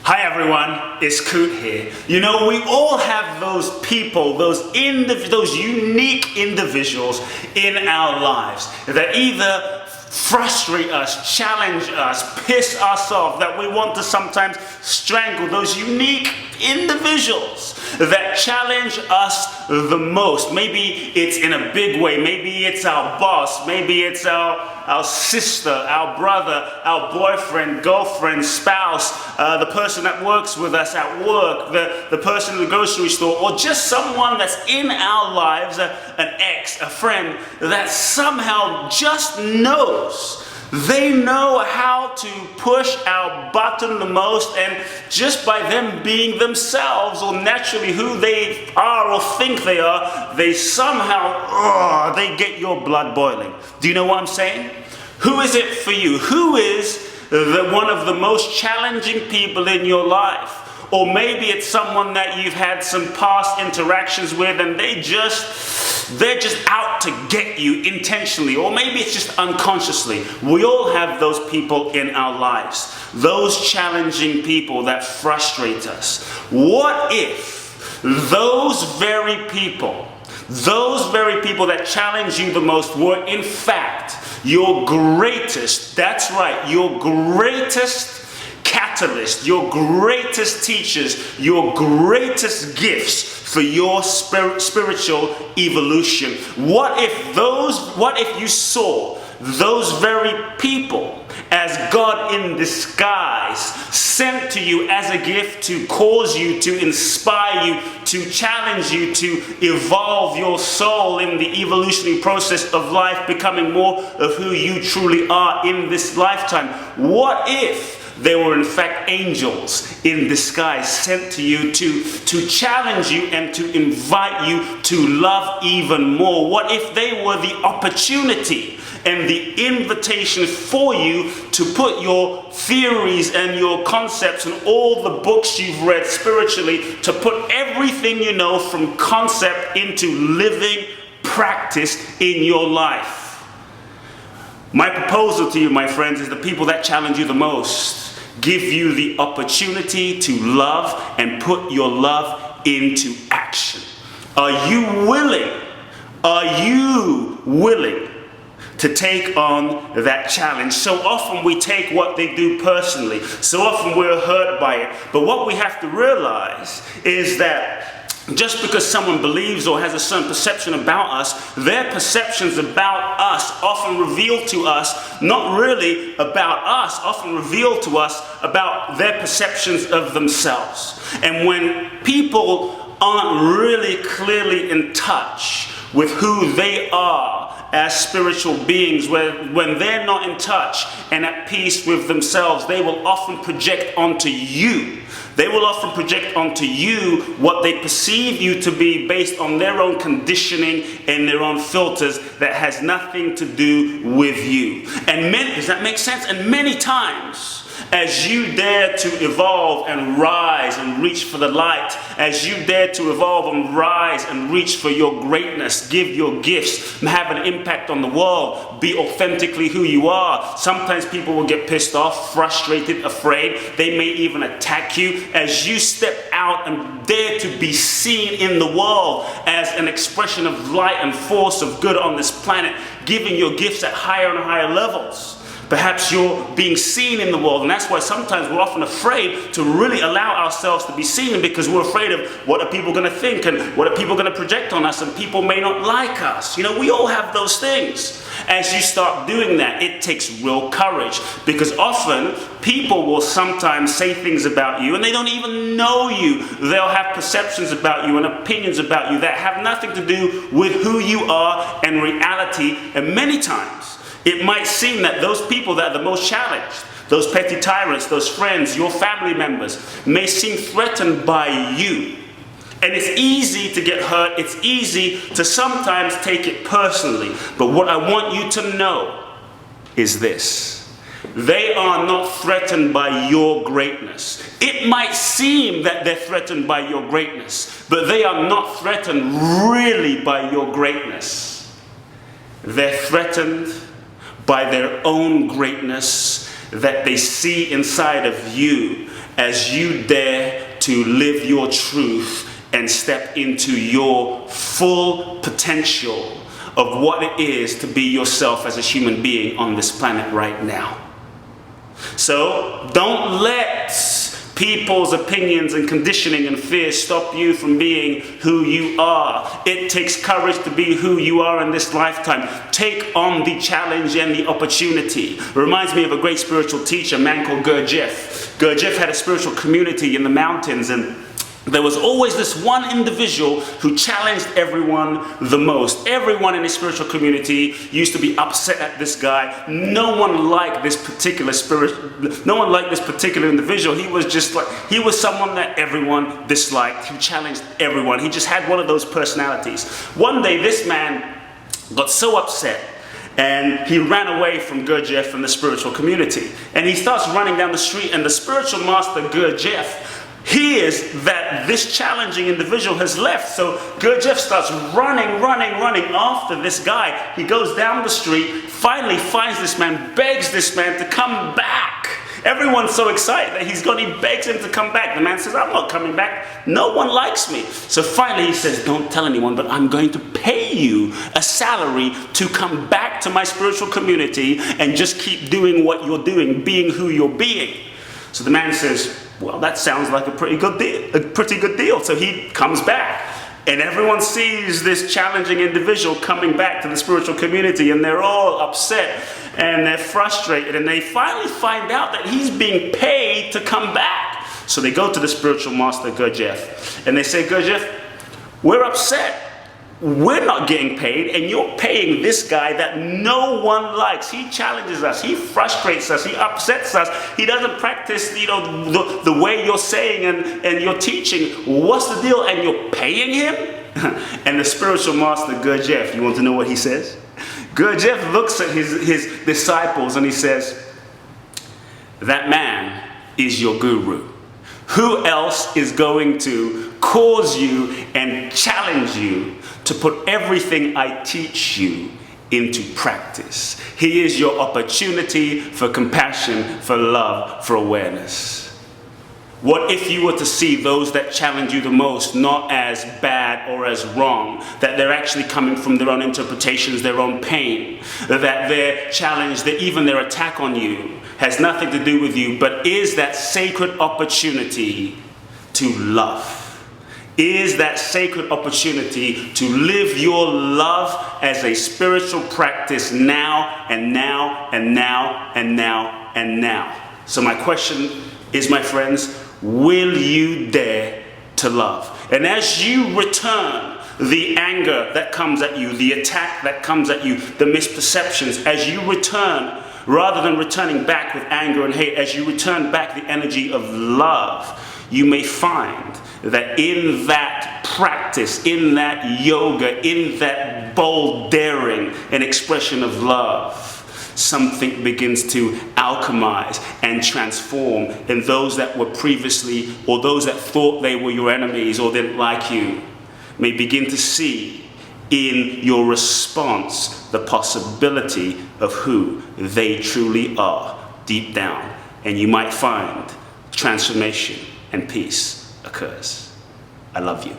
Hi everyone, it's Kute here. You know, we all have those people, those unique individuals in our lives that either frustrate us, challenge us, piss us off, that we want to sometimes strangle. Those unique individuals that challenge us the most. Maybe it's in a big way. Maybe it's our boss. Maybe it's our sister, our brother, our boyfriend, girlfriend, spouse, the person that works with us at work, the person in the grocery store, or just someone that's in our lives, an ex, a friend, that somehow just knows. They know how to push our button the most, and just by them being themselves, or naturally who they are or think they are, they somehow, they get your blood boiling. Do you know what I'm saying? Who is it for you? Who is one of the most challenging people in your life? Or maybe it's someone that you've had some past interactions with and they're just out to get you intentionally, or maybe it's just unconsciously. We all have those people in our lives, those challenging people that frustrate us. What if those very people that challenge you the most were in fact your greatest, that's right, your greatest catalyst, your greatest teachers, your greatest gifts for your spiritual evolution? What if you saw those very people as God in disguise, sent to you as a gift to cause you, to inspire you, to challenge you, to evolve your soul in the evolutionary process of life, becoming more of who you truly are in this lifetime? What if they were in fact angels in disguise, sent to you to challenge you and to invite you to love even more? What if they were the opportunity and the invitation for you to put your theories and your concepts and all the books you've read spiritually, to put everything you know from concept into living practice in your life? My proposal to you, my friends, is the people that challenge you the most give you the opportunity to love and put your love into action. Are you willing? Are you willing to take on that challenge? So often we take what they do personally. So often we're hurt by it. But what we have to realize is that just because someone believes or has a certain perception about us, their perceptions about us often reveal to us, not really about us, often reveal to us about their perceptions of themselves. And when people aren't really clearly in touch with who they are as spiritual beings, when they're not in touch and at peace with themselves, they will often project onto you. They will often project onto you what they perceive you to be based on their own conditioning and their own filters that has nothing to do with you. And does that make sense? And many times, as you dare to evolve and rise and reach for the light, as you dare to evolve and rise and reach for your greatness, give your gifts, and have an impact on the world, be authentically who you are, sometimes people will get pissed off, frustrated, afraid. They may even attack you. As you step out and dare to be seen in the world as an expression of light and force of good on this planet, giving your gifts at higher and higher levels. Perhaps you're being seen in the world, and that's why sometimes we're often afraid to really allow ourselves to be seen, because we're afraid of what are people going to think and what are people going to project on us, and people may not like us. You know, we all have those things. As you start doing that, it takes real courage, because often people will sometimes say things about you and they don't even know you. They'll have perceptions about you and opinions about you that have nothing to do with who you are and reality, and many times it might seem that those people that are the most challenged, those petty tyrants, those friends, your family members, may seem threatened by you. And it's easy to get hurt. It's easy to sometimes take it personally. But what I want you to know is this: they are not threatened by your greatness. It might seem that they're threatened by your greatness, but they are not threatened really by your greatness. They're threatened by their own greatness that they see inside of you. as you dare to live your truth and step into your full potential of what it is to be yourself as a human being on this planet right now. So don't let people's opinions and conditioning and fear stop you from being who you are. It takes courage to be who you are in this lifetime. Take on the challenge and the opportunity. It reminds me of a great spiritual teacher, a man called Gurdjieff. Gurdjieff had a spiritual community in the mountains, and there was always this one individual who challenged everyone the most. Everyone in his spiritual community used to be upset at this guy. No one liked this particular individual. He was someone that everyone disliked. He challenged everyone. He just had one of those personalities. One day this man got so upset, and he ran away from Gurdjieff and the spiritual community. And he starts running down the street, and the spiritual master Gurdjieff hears that this challenging individual has left. So Gurdjieff starts running after this guy. He goes down the street, finally finds this man, begs this man to come back. Everyone's so excited that he's gone, he begs him to come back. The man says, I'm not coming back. No one likes me. So finally he says, don't tell anyone, but I'm going to pay you a salary to come back to my spiritual community and just keep doing what you're doing, being who you're being. So the man says, well, that sounds like a pretty good deal. So he comes back, and everyone sees this challenging individual coming back to the spiritual community, and they're all upset and they're frustrated, and they finally find out that he's being paid to come back. So they go to the spiritual master Gurdjieff, and they say, Gurdjieff, we're upset. We're not getting paid, and you're paying this guy that no one likes. He challenges us, he frustrates us, he upsets us. He doesn't practice, the way you're saying and you're teaching. What's the deal? And you're paying him? And the spiritual master Gurdjieff, you want to know what he says? Gurdjieff looks at his disciples and he says, that man is your guru. Who else is going to cause you and challenge you to put everything I teach you into practice? He is your opportunity for compassion, for love, for awareness. What if you were to see those that challenge you the most not as bad or as wrong, that they're actually coming from their own interpretations, their own pain, that their challenge, that even their attack on you has nothing to do with you, but is that sacred opportunity to love? Is that sacred opportunity to live your love as a spiritual practice now and now and now and now and now? So my question is, my friends, will you dare to love? And as you return the anger that comes at you, the attack that comes at you, the misperceptions, as you return, rather than returning back with anger and hate, as you return back the energy of love, you may find that in that practice, in that yoga, in that bold daring and expression of love, something begins to alchemize and transform, and those that were previously, or those that thought they were your enemies or didn't like you, may begin to see in your response the possibility of who they truly are deep down, and you might find transformation and peace occurs. I love you.